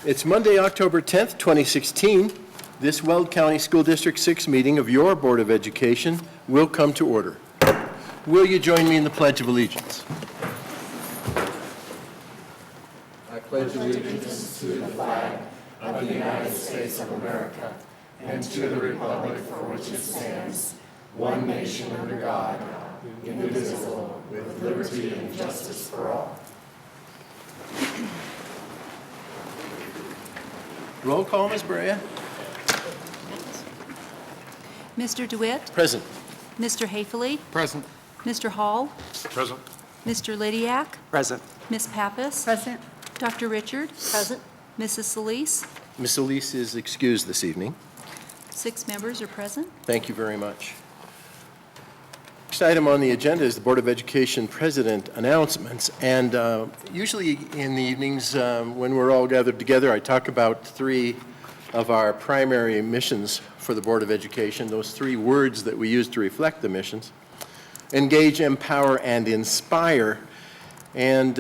It's Monday, October 10th, 2016. This Weld County School District 6 meeting of your Board of Education will come to order. Will you join me in the Pledge of Allegiance? I pledge allegiance to the flag of the United States of America and to the republic for which it stands, one nation under God, indivisible, with liberty and justice for all. Roll call, Ms. Brea. Mr. DeWitt? Present. Mr. Haefele? Present. Mr. Hall? Present. Mr. Lydiak? Present. Ms. Pappas? Present. Dr. Richard? Present. Mrs. Solis? Ms. Elise is excused this evening. 6 members are present. Thank you very much. Next item on the agenda is the Board of Education President announcements. And usually in the evenings when we're all gathered together, I talk about 3 of our primary missions for the Board of Education, those 3 words that we use to reflect the missions: engage, empower, and inspire. And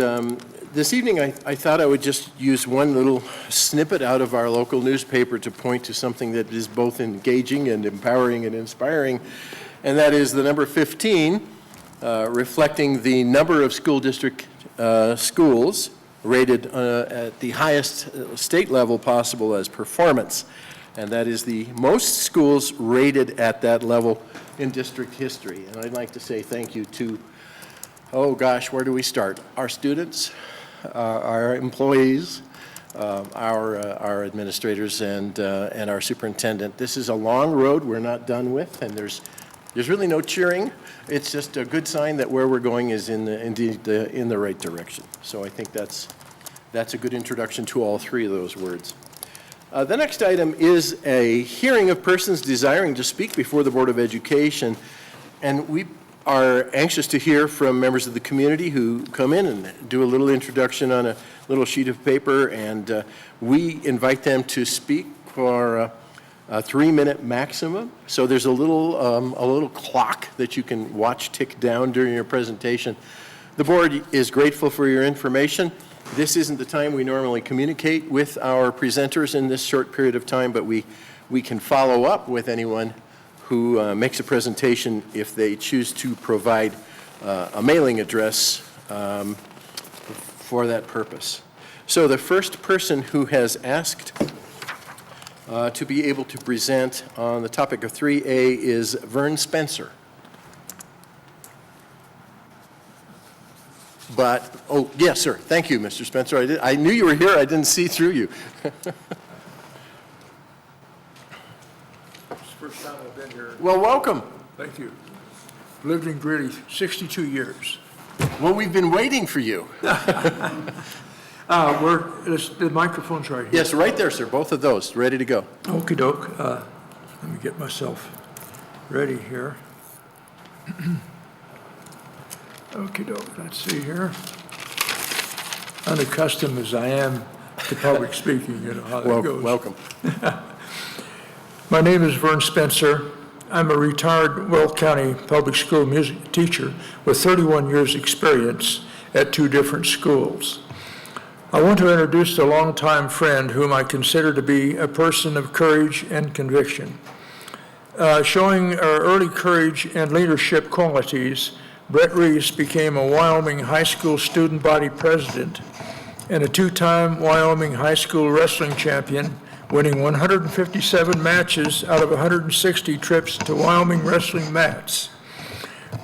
this evening I thought I would just use one little snippet out of our local newspaper to point to something that is both engaging and empowering and inspiring, and that is the number 15, reflecting the number of school district schools rated at the highest state level possible as performance. And that is the most schools rated at that level in district history. And I'd like to say thank you to, oh gosh, where do we start? Our students, our employees, our administrators, and our superintendent. This is a long road we're not done with, and there's really no cheering. It's just a good sign that where we're going is indeed in the right direction. So I think that's a good introduction to all 3 of those words. The next item is a hearing of persons desiring to speak before the Board of Education, and we are anxious to hear from members of the community who come in and do a little introduction on a little sheet of paper, and we invite them to speak for a 3-minute maximum. So there's a little clock that you can watch tick down during your presentation. The board is grateful for your information. This isn't the time we normally communicate with our presenters in this short period of time, but we can follow up with anyone who makes a presentation if they choose to provide a mailing address for that purpose. So the first person who has asked to be able to present on the topic of 3A is Vern Spencer. But, oh, yes, sir. Thank you, Mr. Spencer. I knew you were here. I didn't see through you. It's the first time I've been here. Well, welcome. Thank you. Lived in Greeley 62 years. Well, we've been waiting for you. The microphone's right here. Yes, right there, sir. Both of those, ready to go. Okie doke. Let me get myself ready here. Okie doke. Let's see here. Unaccustomed as I am to public speaking, you know how that goes. Welcome. My name is Vern Spencer. I'm a retired Weld County Public School music teacher with 31 years experience at 2 different schools. I want to introduce a longtime friend whom I consider to be a person of courage and conviction. Showing our early courage and leadership qualities, Brett Reese became a Wyoming high school student body president and a 2-time Wyoming high school wrestling champion, winning 157 matches out of 160 trips to Wyoming wrestling mats.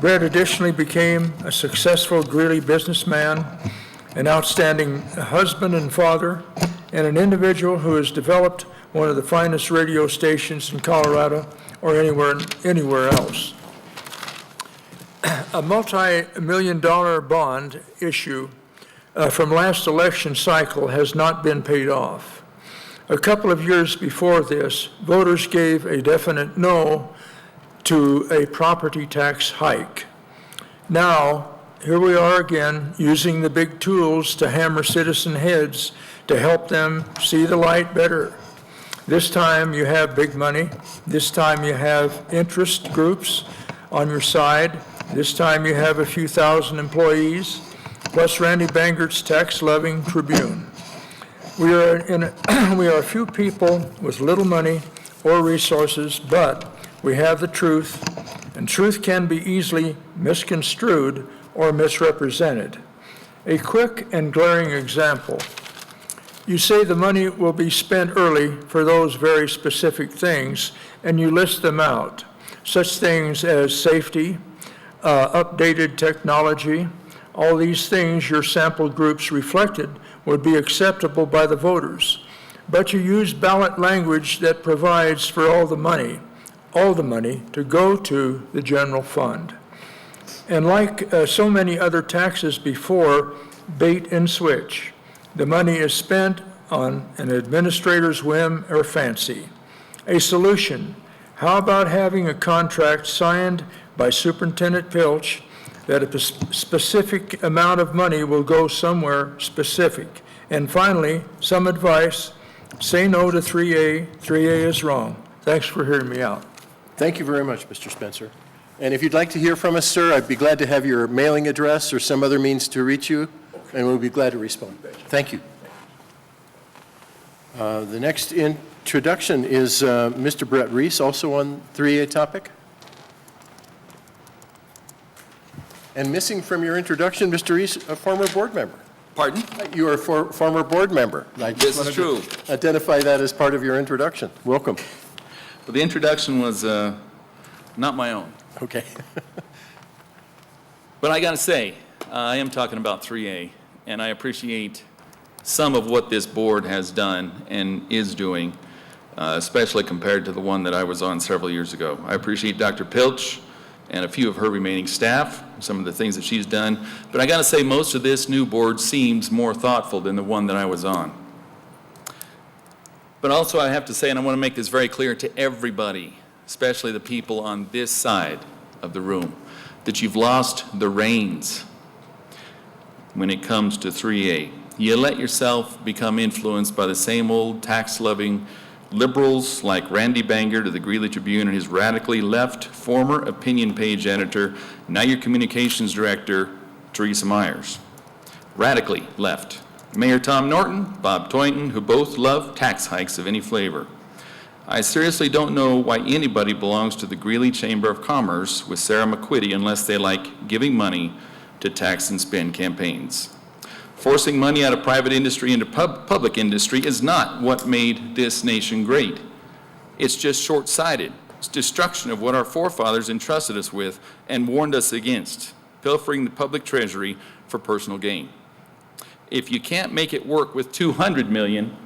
Brett additionally became a successful Greeley businessman, an outstanding husband and father, and an individual who has developed one of the finest radio stations in Colorado or anywhere else. A multi-million-dollar bond issue from last election cycle has not been paid off. A couple of years before this, voters gave a definite no to a property tax hike. Now, here we are again, using the big tools to hammer citizen heads to help them see the light better. This time you have big money. This time you have interest groups on your side. This time you have a few thousand employees, plus Randy Bangert's tax-loving Tribune. We are a few people with little money or resources, but we have the truth, and truth can be easily misconstrued or misrepresented. A quick and glaring example. You say the money will be spent early for those very specific things, and you list them out. Such things as safety, updated technology, all these things your sample groups reflected would be acceptable by the voters. But you use ballot language that provides for all the money to go to the general fund. And like so many other taxes before, bait and switch. The money is spent on an administrator's whim or fancy. A solution: how about having a contract signed by Superintendent Pilch that a specific amount of money will go somewhere specific? And finally, some advice: say no to 3A. 3A is wrong. Thanks for hearing me out. Thank you very much, Mr. Spencer. And if you'd like to hear from us, sir, I'd be glad to have your mailing address or some other means to reach you, and we'll be glad to respond. Thank you. The next introduction is Mr. Brett Reese, also on 3A topic. And missing from your introduction, Mr. Reese, a former board member. Pardon? You are a former board member. I just This is wanted true. to identify that as part of your introduction. Welcome. Well, the introduction was not my own. Okay. But I got to say, I am talking about 3A, and I appreciate some of what this board has done and is doing, especially compared to the one that I was on several years ago. I appreciate Dr. Pilch and a few of her remaining staff, some of the things that she's done. But I got to say, most of this new board seems more thoughtful than the one that I was on. But also I have to say, and I want to make this very clear to everybody, especially the people on this side of the room, that you've lost the reins when it comes to 3A. You let yourself become influenced by the same old tax-loving liberals like Randy Banger to the Greeley Tribune and his radically left former opinion page editor, now your communications director, Teresa Myers. Radically left. Mayor Tom Norton, Bob Toynton, who both love tax hikes of any flavor. I seriously don't know why anybody belongs to the Greeley Chamber of Commerce with Sarah McQuitty unless they like giving money to tax and spend campaigns. Forcing money out of private industry into public industry is not what made this nation great. It's just short-sighted. It's destruction of what our forefathers entrusted us with and warned us against, pilfering the public treasury for personal gain. If you can't make it work with $200 million,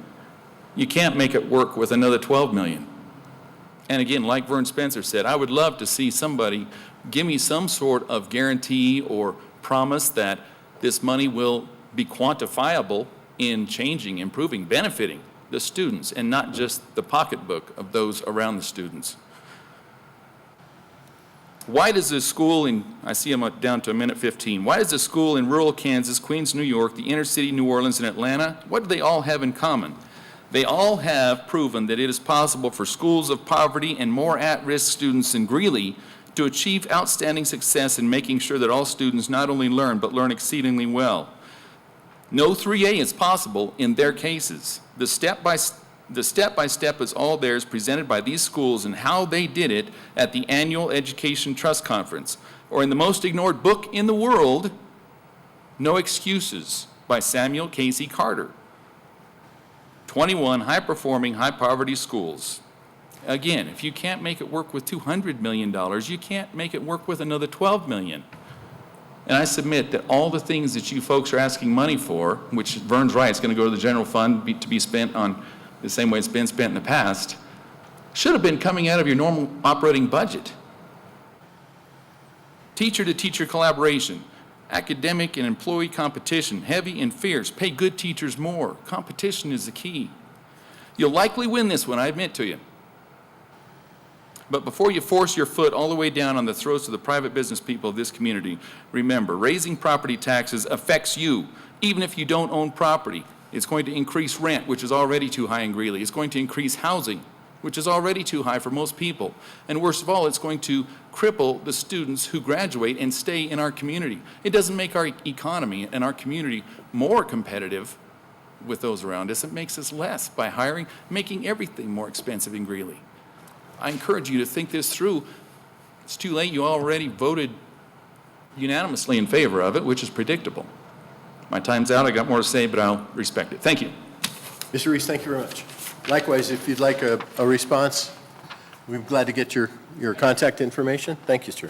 you can't make it work with another $12 million. And again, like Vern Spencer said, I would love to see somebody give me some sort of guarantee or promise that this money will be quantifiable in changing, improving, benefiting the students and not just the pocketbook of those around the students. Why does this school in, I see I'm down to a minute 15, why does the school in rural Kansas, Queens, New York, the inner city, New Orleans, and Atlanta, what do they all have in common? They all have proven that it is possible for schools of poverty and more at-risk students in Greeley to achieve outstanding success in making sure that all students not only learn, but learn exceedingly well. No 3A is possible in their cases. The step-by-step is all theirs, presented by these schools and how they did it at the annual Education Trust Conference, or in the most ignored book in the world, No Excuses by Samuel Casey Carter. 21 high-performing, high-poverty schools. Again, if you can't make it work with $200 million, you can't make it work with another $12 million. And I submit that all the things that you folks are asking money for, which Vern's right, it's going to go to the general fund to be spent on the same way it's been spent in the past, should have been coming out of your normal operating budget. Teacher-to-teacher collaboration, academic and employee competition, heavy and fierce, pay good teachers more. Competition is the key. You'll likely win this one, I admit to you. But before you force your foot all the way down on the throats of the private business people of this community, remember, raising property taxes affects you, even if you don't own property. It's going to increase rent, which is already too high in Greeley. It's going to increase housing, which is already too high for most people. And worst of all, it's going to cripple the students who graduate and stay in our community. It doesn't make our economy and our community more competitive, with those around us. It makes us less by hiring, making everything more expensive in Greeley. I encourage you to think this through. It's too late. You already voted unanimously in favor of it, which is predictable. My time's out. I got more to say, but I'll respect it. Thank you. Mr. Reese, thank you very much. Likewise, if you'd like a response, we're glad to get your contact information. Thank you, sir.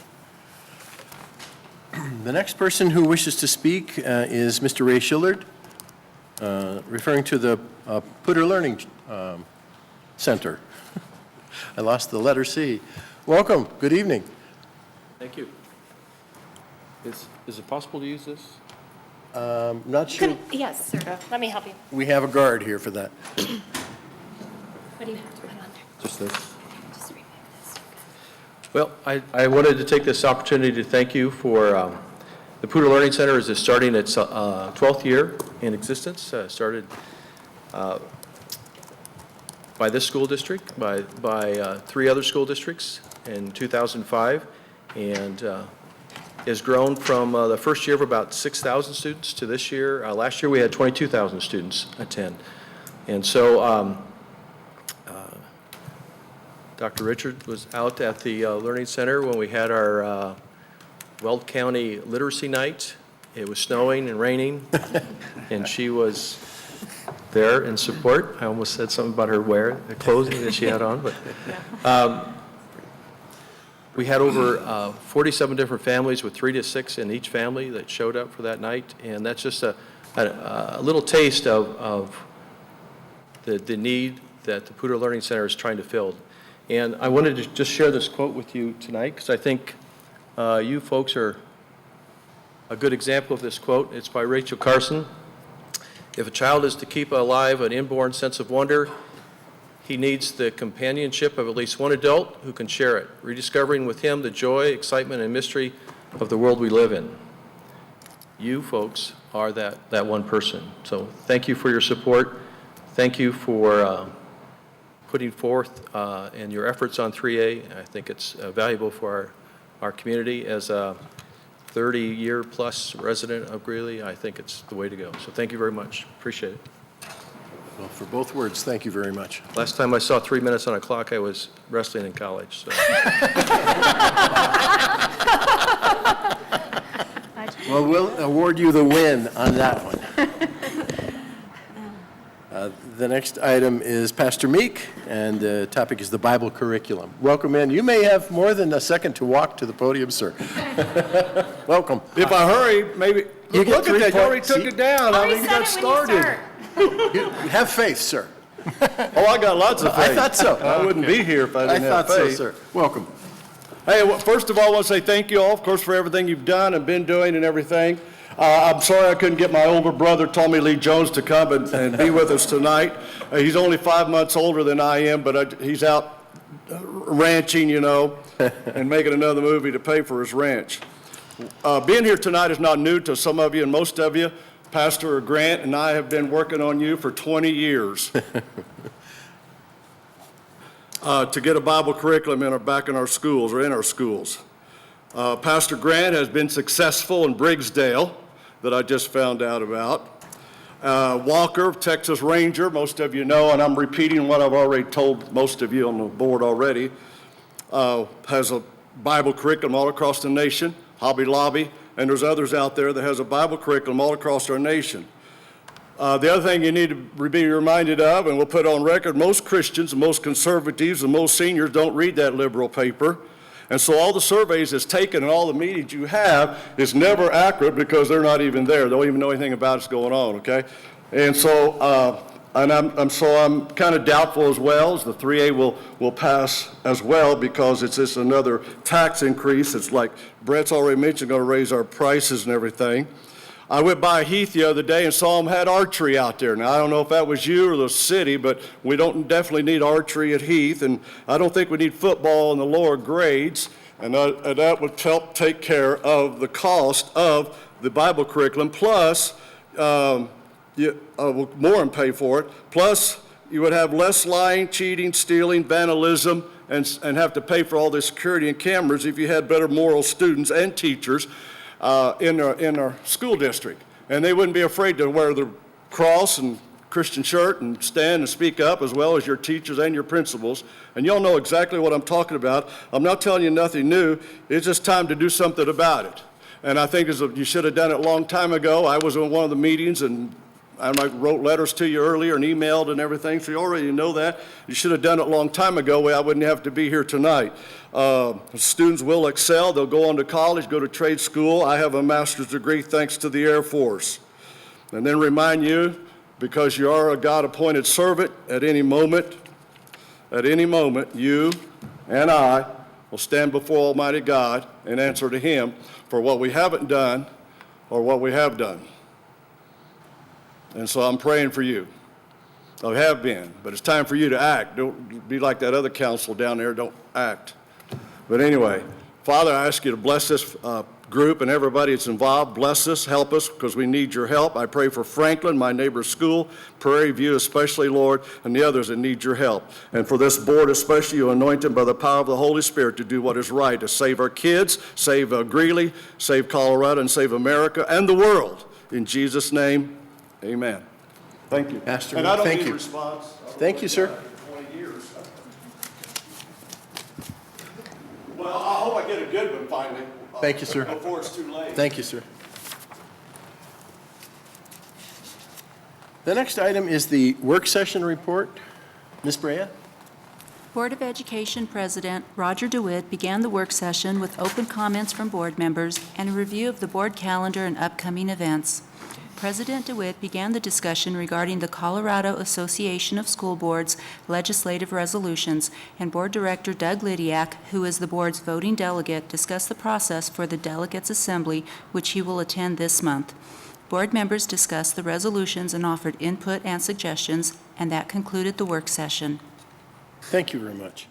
The next person who wishes to speak is Mr. Ray Schillard, referring to the Putter Learning Center. I lost the letter C. Welcome. Good evening. Thank you. Is it possible to use this? Not sure. Yes, sort of. Let me help you. We have a guard here for that. What do you have to put on there? Just this? Just remove this. Well, I wanted to take this opportunity to thank you for, the Putter Learning Center is starting its 12th year in existence. Started by this school district, by 3 other school districts in 2005, and has grown from the first year of about 6,000 students to this year. Last year we had 22,000 students attend. And so Dr. Richard was out at the Learning Center when we had our Weld County Literacy Night. It was snowing and raining, and she was there in support. I almost said something about her the clothing that she had on, but we had over 47 different families with 3 to 6 in each family that showed up for that night, and that's just a little taste of the need that the Putter Learning Center is trying to fill. And I wanted to just share this quote with you tonight because I think you folks are a good example of this quote. It's by Rachel Carson. If a child is to keep alive an inborn sense of wonder, he needs the companionship of at least one adult who can share it, rediscovering with him the joy, excitement, and mystery of the world we live in. You folks are that one person. So thank you for your support. Thank you for putting forth and your efforts on 3A. I think it's valuable for our community. As a 30-year-plus resident of Greeley, I think it's the way to go. So thank you very much. Appreciate it. Well, for both words, thank you very much. Last time I saw 3 minutes on a clock, I was wrestling in college. So. Well, we'll award you the win on that one. The next item is Pastor Meek, and the topic is the Bible curriculum. Welcome in. You may have more than a second to walk to the podium, sir. Welcome. If I hurry, maybe, You get look at that, you already 3 took it down. I mean, you got started. You have faith, sir. Oh, I got lots of faith. I thought so. I wouldn't be here if I I didn't have thought so, faith. sir. Welcome. Hey, well, first of all, I want to say thank you all, of course, for everything you've done and been doing and everything. I'm sorry I couldn't get my older brother, Tommy Lee Jones, to come and be with us tonight. He's only 5 months older than I am, but he's out ranching, you know, and making another movie to pay for his ranch. Being here tonight is not new to some of you and most of you. Pastor Grant and I have been working on you for 20 years to get a Bible curriculum back in our schools or in our schools. Pastor Grant has been successful in Briggsdale, that I just found out about. Walker, Texas Ranger, most of you know, and I'm repeating what I've already told most of you on the board already, has a Bible curriculum all across the nation. Hobby Lobby, and there's others out there that has a Bible curriculum all across our nation. The other thing you need to be reminded of, and we'll put on record, most Christians, and most conservatives, and most seniors don't read that liberal paper. And so all the surveys that's taken and all the meetings you have is never accurate because they're not even there. They don't even know anything about what's going on, okay? And so, I'm kind of doubtful as well as the 3A will pass as well because it's just another tax increase. It's like Brett's already mentioned, going to raise our prices and everything. I went by Heath the other day and saw them had archery out there. Now, I don't know if that was you or the city, but we don't definitely need archery at Heath, and I don't think we need football in the lower grades, and that would help take care of the cost of the Bible curriculum, plus more and pay for it, plus you would have less lying, cheating, stealing, vandalism, and have to pay for all the security and cameras if you had better moral students and teachers in our school district. And they wouldn't be afraid to wear the cross and Christian shirt and stand and speak up, as well as your teachers and your principals. And y'all know exactly what I'm talking about. I'm not telling you nothing new. It's just time to do something about it. And I think you should have done it a long time ago. I was in one of the meetings, and I wrote letters to you earlier and emailed and everything, so you already know that. You should have done it a long time ago, where I wouldn't have to be here tonight. Students will excel. They'll go on to college, go to trade school. I have a master's degree thanks to the Air Force. And then remind you, because you are a God-appointed servant, at any moment, you and I will stand before Almighty God and answer to Him for what we haven't done or what we have done. And so I'm praying for you. I have been, but it's time for you to act. Don't be like that other council down there, don't act. But anyway, Father, I ask you to bless this group and everybody that's involved. Bless us, help us, because we need your help. I pray for Franklin, my neighbor's school, Prairie View especially, Lord, and the others that need your help. And for this board especially, you anoint them by the power of the Holy Spirit to do what is right, to save our kids, save Greeley, save Colorado, and save America and the world. In Jesus' name, amen. Thank you. Pastor, and I don't thank need you. a response. Thank you, sir. 20 years. Well, I hope I get a good one finally. Thank you, sir. Before it's too late. Thank you, sir. The next item is the work session report. Ms. Brea? Board of Education President Roger DeWitt began the work session with open comments from board members and a review of the board calendar and upcoming events. President DeWitt began the discussion regarding the Colorado Association of School Boards legislative resolutions, and Board Director Doug Lydiak, who is the board's voting delegate, discussed the process for the delegates' assembly, which he will attend this month. Board members discussed the resolutions and offered input and suggestions, and that concluded the work session. Thank you very much.